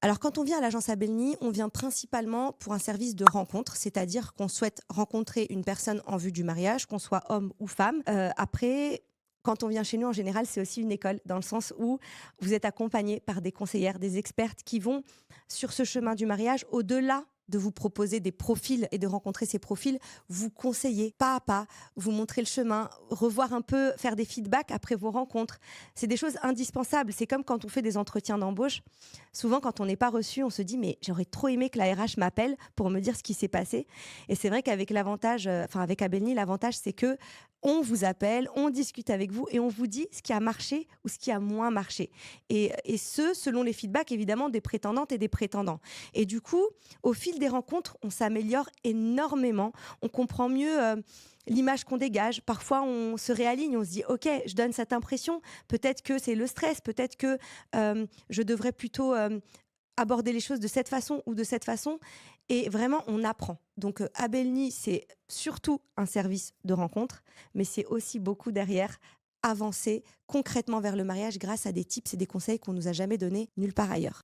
Alors, quand on vient à l'agence Abelny, on vient principalement pour un service de rencontre, c'est-à-dire qu'on souhaite rencontrer une personne en vue du mariage, qu'on soit homme ou femme. Après, quand on vient chez nous, en général, c'est aussi une école, dans le sens où vous êtes accompagné par des conseillères, des expertes qui vont sur ce chemin du mariage, au-delà de vous proposer des profils et de rencontrer ces profils, vous conseiller pas à pas, vous montrer le chemin, revoir un peu, faire des feedbacks après vos rencontres. C'est des choses indispensables. C'est comme quand on fait des entretiens d'embauche. Souvent, quand on n'est pas reçu, on se dit mais j'aurais trop aimé que la RH m'appelle pour me dire ce qui s'est passé. Et c'est vrai qu'avec l'avantage, avec Abelny, l'avantage c'est que on vous appelle, on discute avec vous et on vous dit ce qui a marché ou ce qui a moins marché. Et ce, selon les feedbacks évidemment des prétendantes et des prétendants. Et du coup, au fil des rencontres, on s'améliore énormément. On comprend mieux l'image qu'on dégage. Parfois, on se réaligne, on se dit ok, je donne cette impression. Peut-être que c'est le stress, peut-être que je devrais plutôt aborder les choses de cette façon ou de cette façon. Et vraiment, on apprend. Donc, Abelny, c'est surtout un service de rencontre, mais c'est aussi beaucoup derrière avancer concrètement vers le mariage grâce à des tips et des conseils qu'on nous a jamais donnés nulle part ailleurs.